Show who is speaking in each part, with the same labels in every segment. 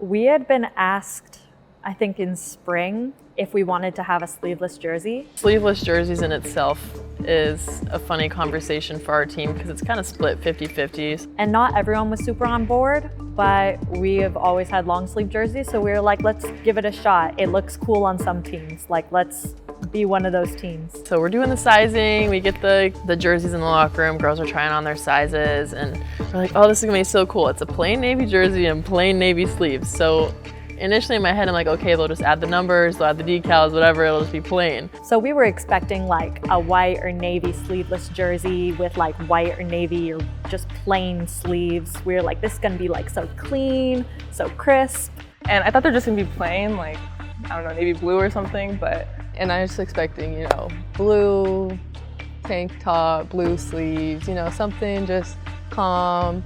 Speaker 1: We had been asked, I think in spring, if we wanted to have a sleeveless jersey.
Speaker 2: Sleeveless jerseys in itself is a funny conversation for our team because it's kind of split 50-50s.
Speaker 1: And not everyone was super on board, but we have always had long sleeve jerseys, so we were like, let's give it a shot. It looks cool on some teams. Like, let's be one of those teams.
Speaker 2: So we're doing the sizing, we get the jerseys in the locker room, girls are trying on their sizes, and we're like, oh, this is gonna be so cool. It's a plain navy jersey and plain navy sleeves. So initially in my head, I'm like, okay, they'll just add the numbers, they'll add the decals, whatever, it'll just be plain.
Speaker 1: So we were expecting like a white or navy sleeveless jersey with like white or navy or just plain sleeves. We were like, this is gonna be like so clean, so crisp.
Speaker 3: And I thought they're just gonna be plain, like, I don't know, navy blue or something,
Speaker 4: And I was expecting, you know, blue tank top, blue sleeves, you know, something just calm.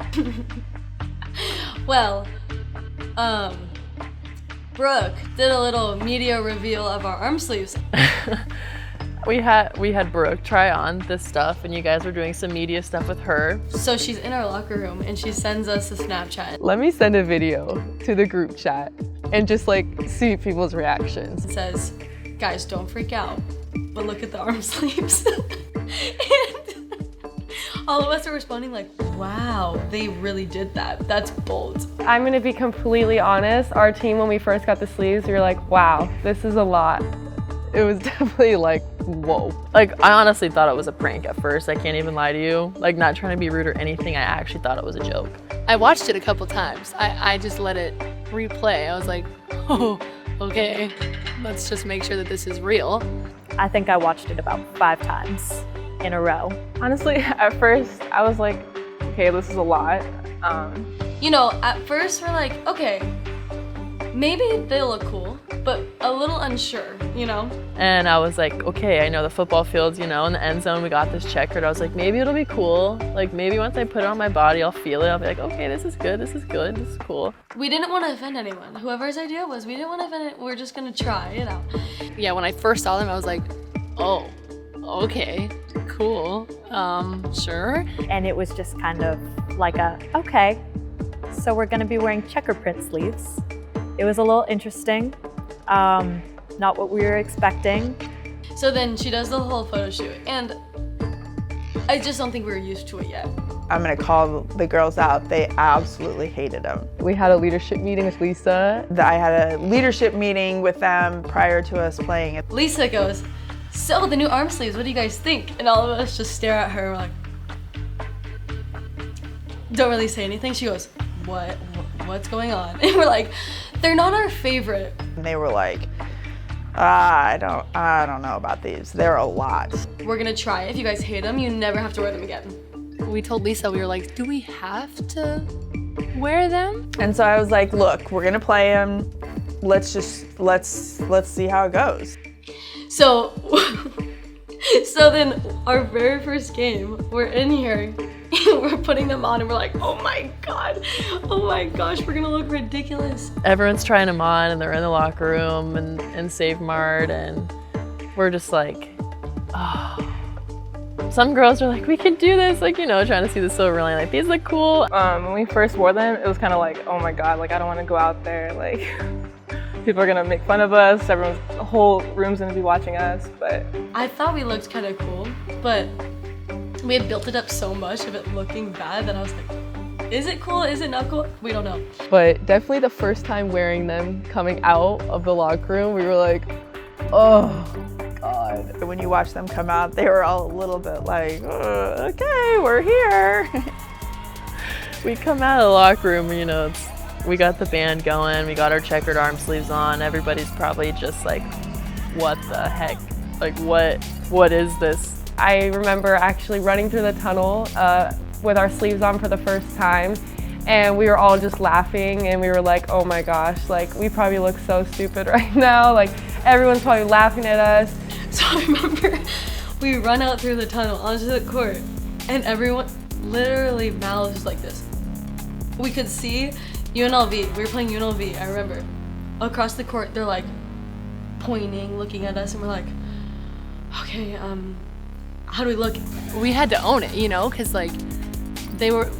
Speaker 5: Well, Brooke did a little media reveal of our arm sleeves.
Speaker 2: We had Brooke try on this stuff, and you guys were doing some media stuff with her.
Speaker 5: So she's in our locker room and she sends us a Snapchat.
Speaker 4: Let me send a video to the group chat and just like see people's reactions.
Speaker 5: It says, guys, don't freak out, but look at the arm sleeves. And all of us are responding like, wow, they really did that. That's bold.
Speaker 3: I'm gonna be completely honest, our team, when we first got the sleeves, we were like, wow, this is a lot.
Speaker 4: It was definitely like, whoa.
Speaker 2: Like, I honestly thought it was a prank at first, I can't even lie to you. Like, not trying to be rude or anything, I actually thought it was a joke.
Speaker 6: I watched it a couple times. I just let it replay. I was like, oh, okay, let's just make sure that this is real.
Speaker 1: I think I watched it about 5 times in a row.
Speaker 3: Honestly, at first, I was like, okay, this is a lot.
Speaker 5: You know, at first we're like, okay, maybe they look cool, but a little unsure, you know?
Speaker 2: And I was like, okay, I know the football fields, you know, in the end zone, we got this checkered. I was like, maybe it'll be cool. Like, maybe once I put it on my body, I'll feel it. I'll be like, okay, this is good, this is good, this is cool.
Speaker 5: We didn't want to offend anyone. Whoever's idea was, we didn't want to offend it. We're just gonna try it out.
Speaker 6: Yeah, when I first saw them, I was like, oh, okay, cool, sure.
Speaker 1: And it was just kind of like okay, so we're gonna be wearing checker print sleeves. It was a little interesting, not what we were expecting.
Speaker 5: So then she does the whole photo shoot, and I just don't think we were used to it yet.
Speaker 7: I'm gonna call the girls out. They absolutely hated them.
Speaker 4: We had a leadership meeting with Lisa.
Speaker 7: I had a leadership meeting with them prior to us playing it.
Speaker 5: Lisa goes, so the new arm sleeves, what do you guys think? And all of us just stare at her, we're like, don't really say anything. She goes, what's going on? And we're like, they're not our favorite.
Speaker 7: And they were like, I don't know about these. They're a lot.
Speaker 5: We're gonna try. If you guys hate them, you never have to wear them again.
Speaker 6: We told Lisa, we were like, do we have to wear them?
Speaker 7: And so I was like, look, we're gonna play them. Let's see how it goes.
Speaker 5: So then our very first game, we're in here, and we're putting them on, and we're like, oh my gosh, we're gonna look ridiculous.
Speaker 2: Everyone's trying them on, and they're in the locker room and Save Mart, and we're just like, oh. Some girls are like, we can do this, like, you know, trying to see the silver lining, like, these look cool.
Speaker 3: When we first wore them, it was kind of like, oh my God, like, I don't want to go out there, like, people are gonna make fun of us, the whole room's gonna be watching us, but.
Speaker 5: I thought we looked kind of cool, but we had built it up so much of it looking bad that I was like, is it cool, is it not cool? We don't know.
Speaker 4: But definitely the first time wearing them, coming out of the locker room, we were like, oh God.
Speaker 7: When you watch them come out, they were all a little bit like, okay, we're here.
Speaker 2: We come out of the locker room, you know, we got the band going, we got our checkered arm sleeves on, everybody's probably just like, what the heck? Like, what is this?
Speaker 3: I remember actually running through the tunnel with our sleeves on for the first time, and we were all just laughing, and we were like, oh my gosh, like, we probably look so stupid right now, like, everyone's probably laughing at us.
Speaker 5: So I remember we run out through the tunnel onto the court, and everyone literally mouths like this. We could see UNLV, we were playing UNLV, I remember. Across the court, they're like pointing, looking at us, and we're like, okay, how do we look?
Speaker 6: We had to own it, you know, because like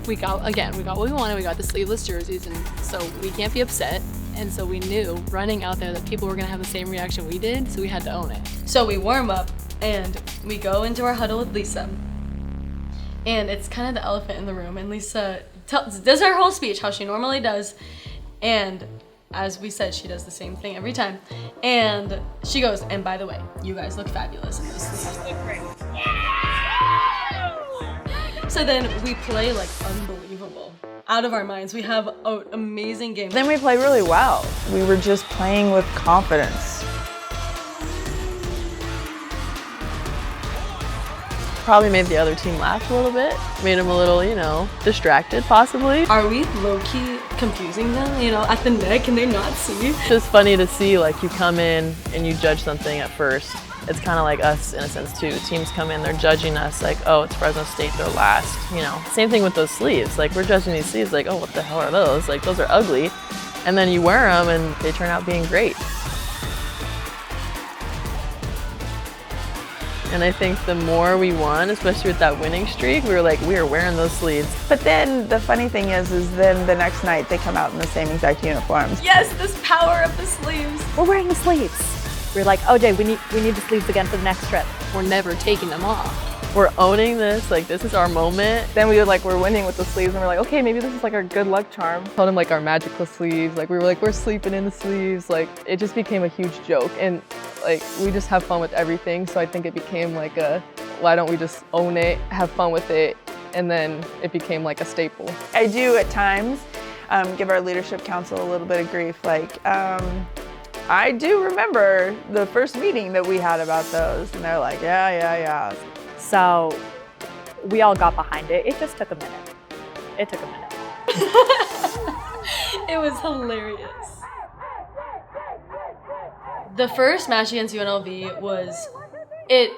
Speaker 6: we got what we wanted. We got the sleeveless jerseys, and so we can't be upset. And so we knew running out there that people were gonna have the same reaction we did, so we had to own it.
Speaker 5: So we warm up and we go into our huddle with Lisa. And it's kind of the elephant in the room. And Lisa does her whole speech, how she normally does. And as we said, she does the same thing every time. And she goes, and by the way, you guys look fabulous in those sleeves. You look great. So then we play like unbelievable. Out of our minds. We have an amazing game.
Speaker 7: Then we play really well. We were just playing with confidence.
Speaker 2: Probably made the other team laugh a little bit, made them a little, distracted possibly.
Speaker 5: Are we low-key confusing them, at the neck? Can they not see?
Speaker 2: It's just funny to see, like, you come in and you judge something at first. It's kind of like us in a sense too. Teams come in, they're judging us like, oh, it's Fresno State, they're last, Same thing with those sleeves. Like, we're judging these sleeves like, oh, what the hell are those? Like, those are ugly. And then you wear them and they turn out being great. And I think the more we won, especially with that winning streak, we were like, we are wearing those sleeves.
Speaker 7: But then the funny thing is then the next night they come out in the same exact uniforms.
Speaker 5: Yes, this power of the sleeves.
Speaker 1: We're wearing the sleeves. We're like, oh, Jay, we need the sleeves again for the next trip.
Speaker 6: We're never taking them off.
Speaker 2: We're owning this, like, this is our moment.
Speaker 3: Then we're winning with the sleeves, and we're like, okay, maybe this is like our good luck charm. Told him like our magical sleeves, like we were like, we're sleeping in the sleeves. Like, it just became a huge joke, and like we just have fun with everything. So I think it became like why don't we just own it, have fun with it, and then it became like a staple.
Speaker 7: I do at times give our leadership council a little bit of grief. Like, I do remember the first meeting that we had about those, and they're like, yeah.
Speaker 1: So we all got behind it. It just took a minute. It took a minute.
Speaker 5: It was hilarious. The first match against UNLV it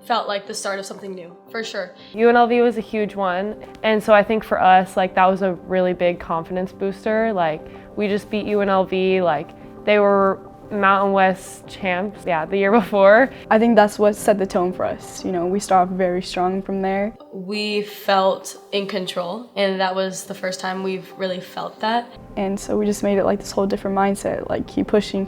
Speaker 5: felt like the start of something new, for sure.
Speaker 3: UNLV was a huge one, and so I think for us, like, that was a really big confidence booster. Like, we just beat UNLV, like, they were Mountain West champs, the year before.
Speaker 8: I think that's what set the tone for us. We started very strong from there.
Speaker 5: We felt in control, and that was the first time we've really felt that.
Speaker 8: And so we just made it like this whole different mindset, like keep pushing,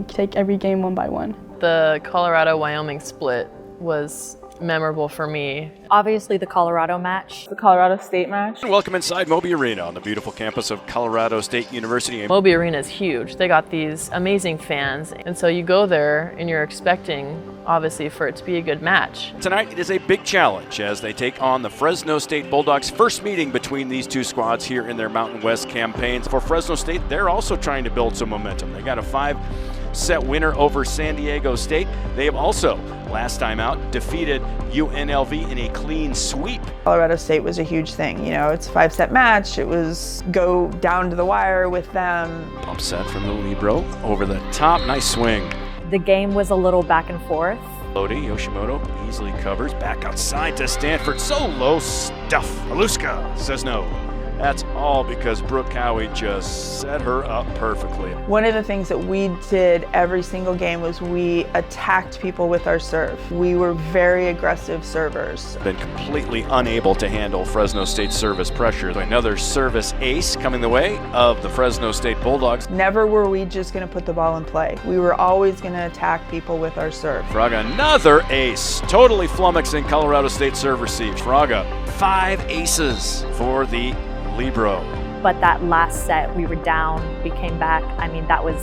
Speaker 8: take every game one by one.
Speaker 2: The Colorado-Wyoming split was memorable for me.
Speaker 1: Obviously the Colorado match.
Speaker 3: The Colorado State match.
Speaker 9: Welcome inside Moby Arena on the beautiful campus of Colorado State University.
Speaker 2: Moby Arena is huge. They got these amazing fans, and so you go there and you're expecting, obviously, for it to be a good match.
Speaker 9: Tonight it is a big challenge as they take on the Fresno State Bulldogs. First meeting between these two squads here in their Mountain West campaigns. For Fresno State, they're also trying to build some momentum. They got a 5-set winner over San Diego State. They have also, last time out, defeated UNLV in a clean sweep.
Speaker 7: Colorado State was a huge thing. It's a 5-set match. It was go down to the wire with them.
Speaker 9: Pump set from the libero over the top. Nice swing.
Speaker 1: The game was a little back and forth.
Speaker 9: Lodi Yoshimoto easily covers. Back outside to Stanford. So low stuff. Haluska says no. That's all because Brooke Cowie just set her up perfectly.
Speaker 7: One of the things that we did every single game was we attacked people with our serve. We were very aggressive servers.
Speaker 9: Been completely unable to handle Fresno State's service pressure. Another service ace coming the way of the Fresno State Bulldogs.
Speaker 7: Never were we just going to put the ball in play. We were always going to attack people with our serve.
Speaker 9: Fraga, another ace. Totally flummoxing Colorado State serve receive. Fraga, 5 aces for the libero.
Speaker 1: But that last set, we were down, we came back. I mean, that was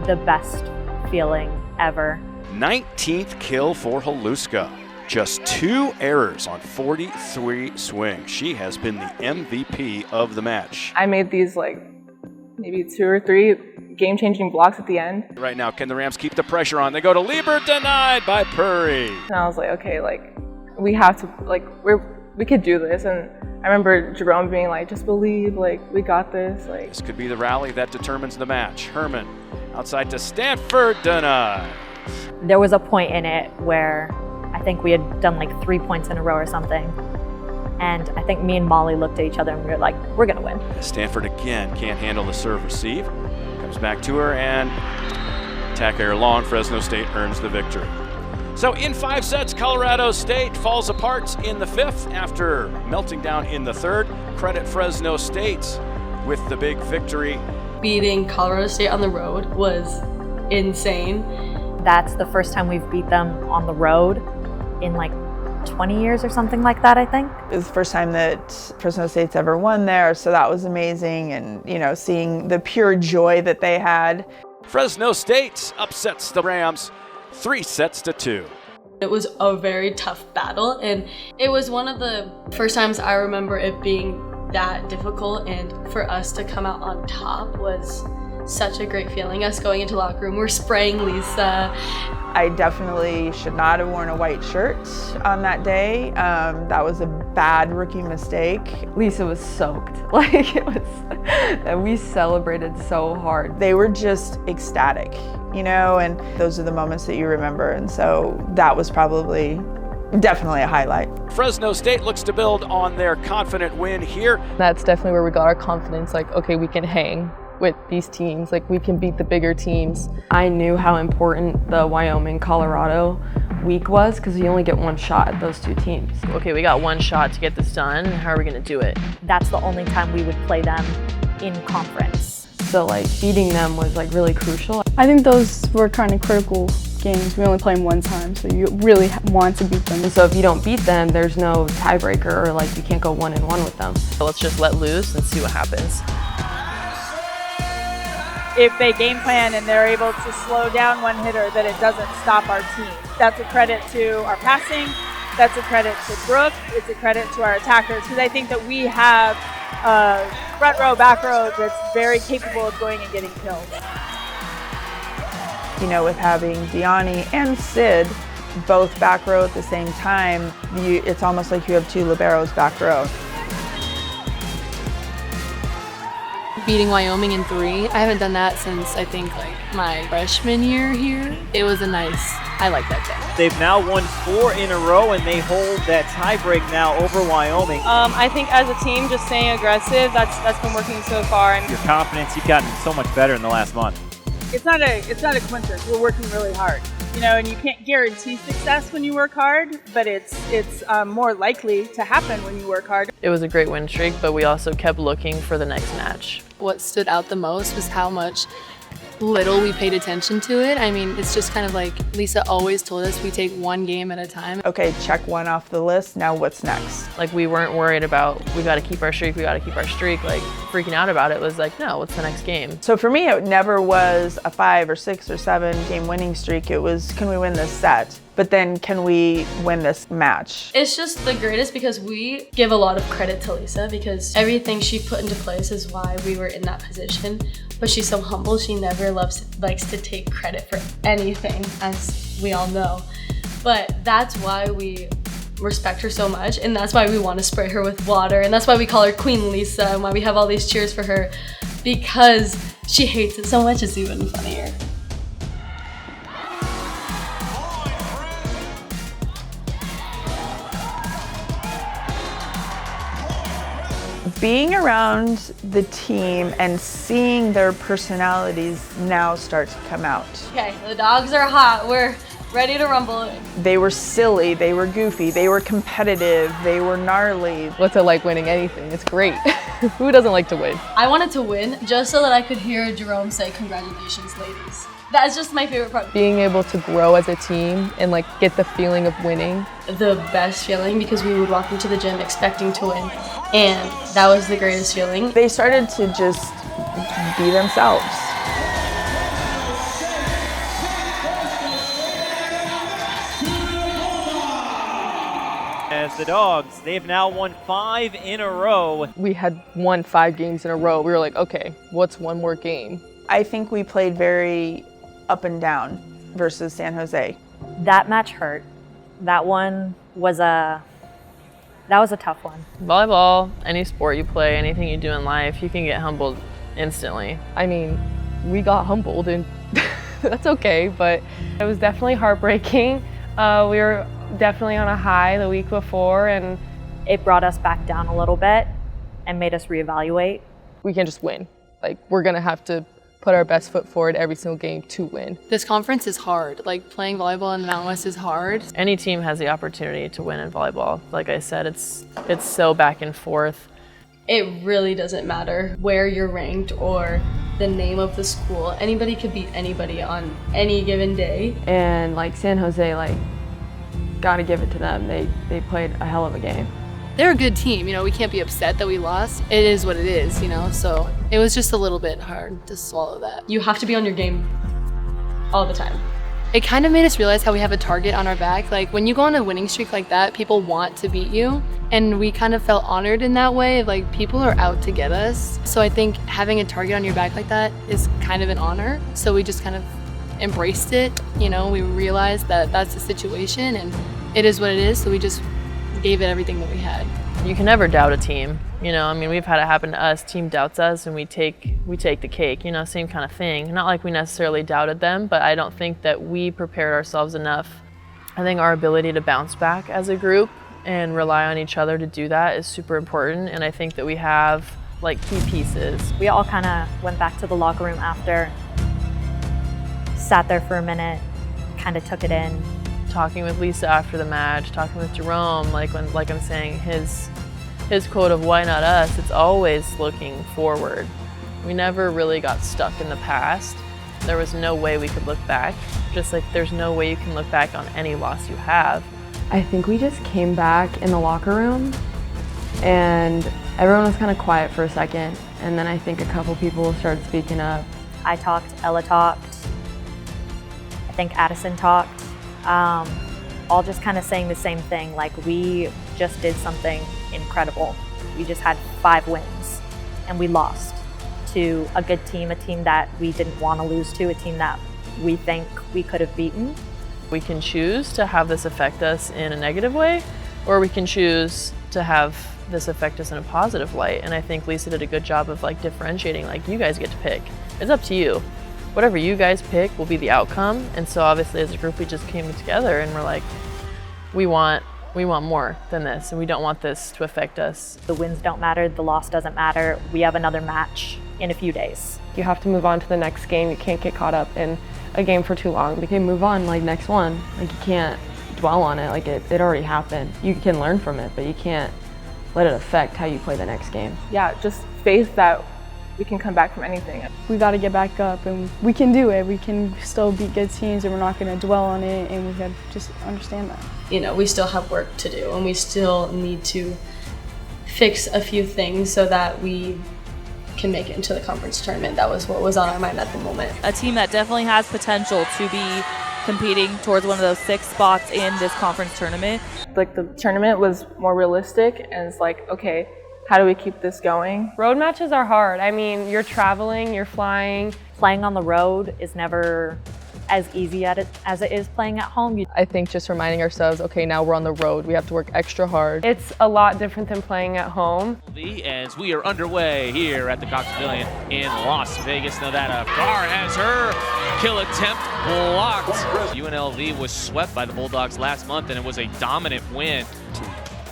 Speaker 1: the best feeling ever.
Speaker 9: 19th kill for Haluska. Just 2 errors on 43 swings. She has been the MVP of the match.
Speaker 3: I made these like maybe 2 or 3 game-changing blocks at the end.
Speaker 9: Right now, can the Rams keep the pressure on? They go to Lieber, denied by Purry.
Speaker 3: And I was like, okay, like we have to, like we could do this. And I remember Jerome being like, just believe, like, we got this. Like,
Speaker 9: this could be the rally that determines the match. Herman outside to Stanford, denied.
Speaker 1: There was a point in it where I think we had done like 3 points in a row or something. And I think me and Molly looked at each other and we were like, we're gonna win.
Speaker 9: Stanford again can't handle the serve receive. Comes back to her and attack error long. Fresno State earns the victory. So in 5 sets, Colorado State falls apart in the 5th after melting down in the 3rd. Credit Fresno State with the big victory
Speaker 5: Beating Colorado State on the road was insane.
Speaker 1: That's the first time we've beat them on the road in like 20 years or something like that, I think.
Speaker 7: It was the first time that Fresno State's ever won there, so that was amazing. And, you know, seeing the pure joy that they had.
Speaker 9: Fresno State upsets the Rams 3-2.
Speaker 5: It was a very tough battle, and it was one of the first times I remember it being that difficult, and for us to come out on top was such a great feeling. Us going into the locker room, we're spraying Lisa.
Speaker 7: I definitely should not have worn a white shirt on that day. That was a bad rookie mistake.
Speaker 3: Lisa was soaked. Like, it was, and we celebrated so hard.
Speaker 7: They were just ecstatic, you know, and those are the moments that you remember. And so that was probably definitely a highlight.
Speaker 9: Fresno State looks to build on their confident win here.
Speaker 4: That's definitely where we got our confidence, like, okay, we can hang with these teams, like we can beat the bigger teams.
Speaker 3: I knew how important the Wyoming-Colorado week was because you only get one shot at those two teams.
Speaker 2: Okay, we got one shot to get this done. How are we gonna do it?
Speaker 1: That's the only time we would play them in conference.
Speaker 3: So like beating them was like really crucial.
Speaker 8: I think those were kind of critical games. We only play them one time, so you really want to beat them.
Speaker 3: And so if you don't beat them, there's no tiebreaker, or like you can't go 1-1 with them.
Speaker 2: So let's just let loose and see what happens.
Speaker 10: If they game plan and they're able to slow down one hitter, that it doesn't stop our team. That's a credit to our passing. That's a credit to Brooke. It's a credit to our attackers, because I think that we have a front row, back row that's very capable of going and getting kills.
Speaker 7: You know, with having Deani and Sid both back row at the same time, it's almost like you have two liberos back row.
Speaker 6: Beating Wyoming in 3. I haven't done that since I think like my freshman year here. It was I like that day.
Speaker 11: They've now won 4 in a row, and they hold that tiebreak now over Wyoming.
Speaker 10: I think as a team, just staying aggressive, that's been working so far. And
Speaker 11: Your confidence, you've gotten so much better in the last month.
Speaker 10: it's not a coincidence. We're working really hard, you know, and you can't guarantee success when you work hard, but it's more likely to happen when you work hard.
Speaker 2: It was a great win streak, but we also kept looking for the next match.
Speaker 6: What stood out the most was how little we paid attention to it. I mean, it's just kind of like Lisa always told us, we take one game at a time.
Speaker 7: Okay, check one off the list. Now what's next?
Speaker 2: Like, we weren't worried about, we got to keep our streak, like freaking out about it. Was like, no, what's the next game?
Speaker 7: So for me, it never was a 5 or 6 or 7 game winning streak. It was, can we win this set? But then can we win this match?
Speaker 5: It's just the greatest because we give a lot of credit to Lisa because everything she put into place is why we were in that position. But she's so humble, she never likes to take credit for anything, as we all know. But that's why we respect her so much, and that's why we want to spray her with water, and that's why we call her Queen Lisa, and why we have all these cheers for her, because she hates it so much. It's even funnier.
Speaker 7: Being around the team and seeing their personalities now start to come out.
Speaker 5: Okay, the dogs are hot. We're ready to rumble.
Speaker 7: They were silly, they were goofy, they were competitive, they were gnarly.
Speaker 4: What's it like winning anything? It's great. Who doesn't like to win?
Speaker 5: I wanted to win just so that I could hear Jerome say, "Congratulations, ladies." That's just my favorite part.
Speaker 4: Being able to grow as a team and like get the feeling of winning.
Speaker 5: The best feeling, because we would walk into the gym expecting to win, and that was the greatest feeling.
Speaker 7: They started to just be themselves.
Speaker 11: As the Dogs, they've now won 5 in a row.
Speaker 4: We had won 5 games in a row. We were like, okay, what's one more game?
Speaker 7: I think we played very up and down versus San Jose.
Speaker 1: That match hurt. That one was a tough one.
Speaker 2: Volleyball, any sport you play, anything you do in life, you can get humbled instantly.
Speaker 4: I mean, we got humbled and that's okay, but
Speaker 3: it was definitely heartbreaking. We were definitely on a high the week before, and
Speaker 1: it brought us back down a little bit and made us reevaluate.
Speaker 4: We can't just win. Like, we're gonna have to put our best foot forward every single game to win.
Speaker 6: This conference is hard. Like, playing volleyball in the Mountain West is hard.
Speaker 2: Any team has the opportunity to win in volleyball. Like I said, it's so back and forth.
Speaker 5: It really doesn't matter where you're ranked or the name of the school. Anybody could beat anybody on any given day.
Speaker 3: And like San Jose, like, gotta give it to them. They played a hell of a game.
Speaker 6: They're a good team, you know, we can't be upset that we lost. It is what it is, you know, so it was just a little bit hard to swallow that.
Speaker 5: You have to be on your game all the time.
Speaker 6: It kind of made us realize how we have a target on our back. Like when you go on a winning streak like that, people want to beat you. And we kind of felt honored in that way, like people are out to get us. So I think having a target on your back like that is kind of an honor. So we just kind of embraced it, you know, we realized that that's the situation and it is what it is. So we just gave it everything that we had.
Speaker 2: You can never doubt a team. You know, I mean, we've had it happen to us. Team doubts us, and we take the cake. You know, same kind of thing. Not like we necessarily doubted them, but I don't think that we prepared ourselves enough. I think our ability to bounce back as a group and rely on each other to do that is super important. And I think that we have like key pieces.
Speaker 1: We all kind of went back to the locker room after, sat there for a minute, kind of took it in.
Speaker 2: Talking with Lisa after the match, talking with Jerome, like I'm saying, his quote of why not us, it's always looking forward. We never really got stuck in the past. There was no way we could look back, just like there's no way you can look back on any loss you have.
Speaker 3: I think we just came back in the locker room and everyone was kind of quiet for a second. And then I think a couple people started speaking up.
Speaker 1: I talked, Ella talked, I think Addison talked. All just kind of saying the same thing, like we just did something incredible. We just had 5 wins and we lost to a good team, a team that we didn't want to lose to, a team that we think we could have beaten.
Speaker 2: We can choose to have this affect us in a negative way, or we can choose to have this affect us in a positive light. And I think Lisa did a good job of like differentiating, like you guys get to pick. It's up to you. Whatever you guys pick will be the outcome. And so obviously as a group, we just came together and we're like, we want more than this, and we don't want this to affect us.
Speaker 1: The wins don't matter, the loss doesn't matter. We have another match in a few days.
Speaker 3: You have to move on to the next game. You can't get caught up in a game for too long. You can move on, like next one. Like you can't dwell on it, like it already happened. You can learn from it, but you can't let it affect how you play the next game.
Speaker 12: Yeah, just faith that we can come back from anything.
Speaker 8: We got to get back up and we can do it. We can still beat good teams and we're not going to dwell on it, and we got to just understand that.
Speaker 5: You know, we still have work to do and we still need to fix a few things so that we can make it into the conference tournament. That was what was on our mind at the moment.
Speaker 13: A team that definitely has potential to be competing towards one of those 6 spots in this conference tournament.
Speaker 12: Like the tournament was more realistic and it's like, okay, how do we keep this going?
Speaker 3: Road matches are hard. I mean, you're traveling, you're flying.
Speaker 1: Playing on the road is never as easy as it is playing at home.
Speaker 4: I think just reminding ourselves, okay, now we're on the road. We have to work extra hard.
Speaker 3: It's a lot different than playing at home.
Speaker 14: As we are underway here at the Cox Pavilion in Las Vegas, Nevada. Carr has her kill attempt blocked. UNLV was swept by the Bulldogs last month, and it was a dominant win.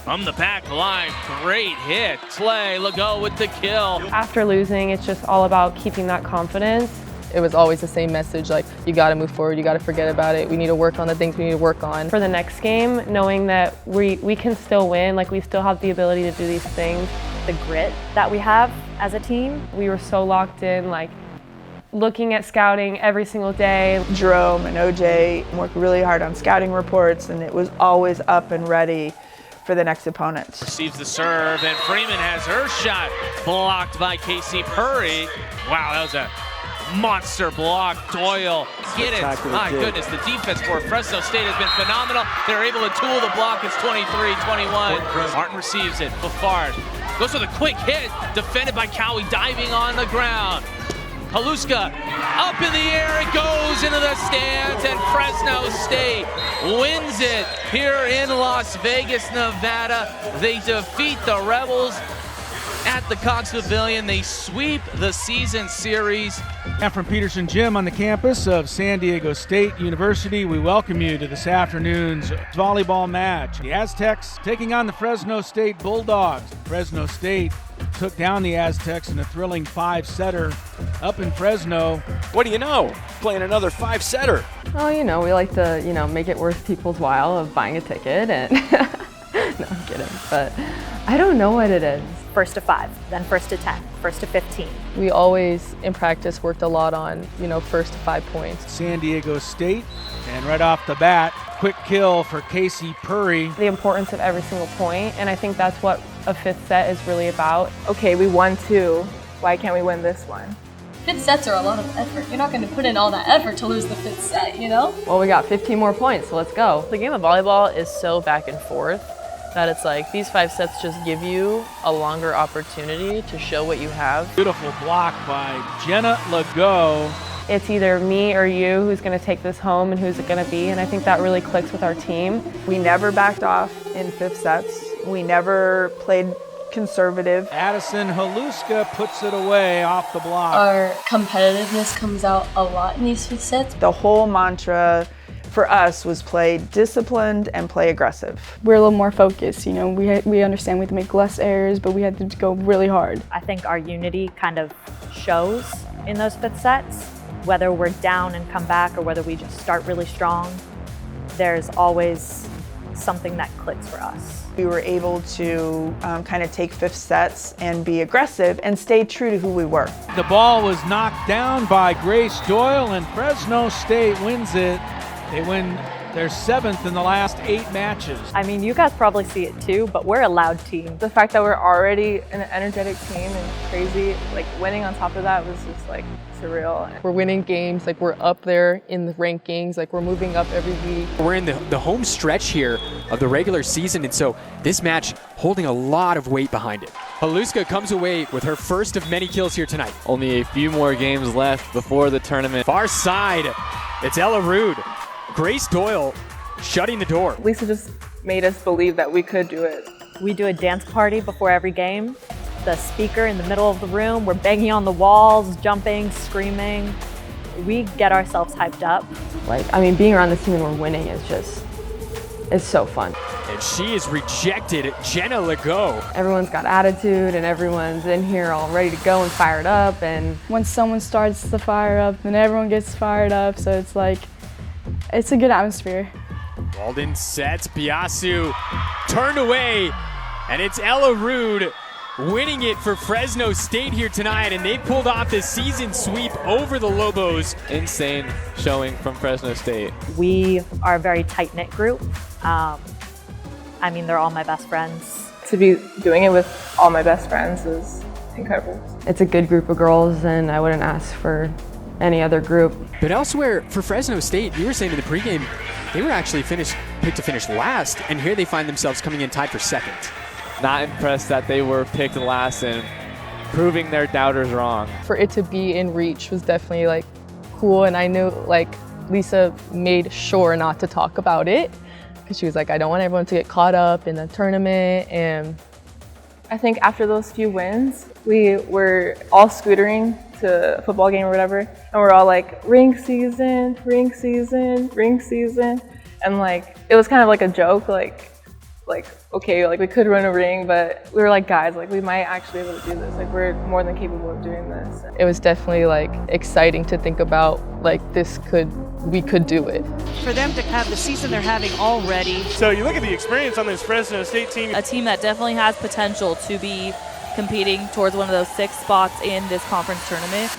Speaker 14: From the back line, great hit. Clay Legault with the kill.
Speaker 3: After losing, it's just all about keeping that confidence.
Speaker 4: It was always the same message, like you gotta move forward, you gotta forget about it. We need to work on the things we need to work on.
Speaker 3: For the next game, knowing that we can still win, like we still have the ability to do these things.
Speaker 1: The grit that we have as a team.
Speaker 3: We were so locked in, like looking at scouting every single day.
Speaker 7: Jerome and OJ worked really hard on scouting reports, and it was always up and ready for the next opponent.
Speaker 14: Receives the serve, and Freeman has her shot blocked by Casey Purry. Wow, that was a monster block. Doyle, get it. My goodness, the defense for Fresno State has been phenomenal. They're able to tool the block. It's 23-21. Martin receives it. Buffard goes with a quick hit, defended by Cowie, diving on the ground. Haluska up in the air, it goes into the stands, and Fresno State wins it here in Las Vegas, Nevada. They defeat the Rebels at the Cox Pavilion. They sweep the season series.
Speaker 15: And from Peterson Gym on the campus of San Diego State University, we welcome you to this afternoon's volleyball match. The Aztecs taking on the Fresno State Bulldogs. Fresno State took down the Aztecs in a thrilling 5-setter up in Fresno.
Speaker 9: What do you know? Playing another 5-setter.
Speaker 3: Oh, you know, we like to, make it worth people's while of buying a ticket and No, I'm kidding. But I don't know what it is.
Speaker 1: First to 5, then first to 10, first to 15.
Speaker 4: We always, in practice, worked a lot on, first to 5 points.
Speaker 15: San Diego State, and right off the bat, quick kill for Casey Purry.
Speaker 3: The importance of every single point, and I think that's what a fifth set is really about.
Speaker 12: Okay, we won 2. Why can't we win this one?
Speaker 5: Fifth sets are a lot of effort. You're not going to put in all that effort to lose the fifth set, you know?
Speaker 3: Well, we got 15 more points, so let's go.
Speaker 2: The game of volleyball is so back and forth that it's like these 5 sets just give you a longer opportunity to show what you have.
Speaker 15: Beautiful block by Jenna Legault.
Speaker 3: It's either me or you who's going to take this home and who's it going to be, and I think that really clicks with our team.
Speaker 7: We never backed off in fifth sets. We never played conservative.
Speaker 15: Addison Haluska puts it away off the block.
Speaker 5: Our competitiveness comes out a lot in these fifth sets.
Speaker 7: The whole mantra for us was play disciplined and play aggressive.
Speaker 8: We're a little more focused, we understand we have to make less errors, but we had to go really hard.
Speaker 1: I think our unity kind of shows in those fifth sets. Whether we're down and come back or whether we just start really strong, there's always something that clicks for us.
Speaker 7: We were able to kind of take fifth sets and be aggressive and stay true to who we were.
Speaker 15: The ball was knocked down by Grace Doyle, and Fresno State wins it. They win their 7th in the last 8 matches.
Speaker 1: I mean, you guys probably see it too, but we're a loud team.
Speaker 12: The fact that we're already an energetic team and crazy, like winning on top of that was just like surreal.
Speaker 4: We're winning games, like we're up there in the rankings, like we're moving up every week.
Speaker 16: We're in the home stretch here of the regular season, and so this match holding a lot of weight behind it. Haluska comes away with her first of many kills here tonight.
Speaker 17: Only a few more games left before the tournament.
Speaker 16: Far side, it's Ella Rude. Grace Doyle shutting the door.
Speaker 12: Lisa just made us believe that we could do it.
Speaker 1: We do a dance party before every game. The speaker in the middle of the room, we're banging on the walls, jumping, screaming. We get ourselves hyped up.
Speaker 3: Being around this team and we're winning is just, it's so fun.
Speaker 16: And she is rejected, Jenna Legault.
Speaker 3: Everyone's got attitude and everyone's in here all ready to go and fired up. And
Speaker 8: once someone starts to fire up, then everyone gets fired up, so it's like, it's a good atmosphere.
Speaker 16: Walden sets, Piasu turned away, and it's Ella Rude winning it for Fresno State here tonight, and they pulled off the season sweep over the Lobos.
Speaker 17: Insane showing from Fresno State.
Speaker 1: We are a very tight-knit group. They're all my best friends.
Speaker 12: To be doing it with all my best friends is incredible.
Speaker 3: It's a good group of girls, and I wouldn't ask for any other group.
Speaker 16: But elsewhere, for Fresno State, you were saying in the pregame, they were actually picked to finish last, and here they find themselves coming in tied for 2nd.
Speaker 17: Not impressed that they were picked last and proving their doubters wrong.
Speaker 4: For it to be in reach was definitely cool, and I knew Lisa made sure not to talk about it because she was like, I don't want everyone to get caught up in the tournament. And
Speaker 12: I think after those few wins, we were all scootering to a football game or whatever, and we're all like, ring season, ring season, ring season. And it was kind of like a joke, okay, we could run a ring, but we were like, guys, we might actually be able to do this. We're more than capable of doing this.
Speaker 4: It was definitely exciting to think about we could do it.
Speaker 18: For them to have the season they're having already.
Speaker 19: So you look at the experience on this Fresno State team.
Speaker 13: A team that definitely has potential to be competing towards one of those 6 spots in this conference tournament.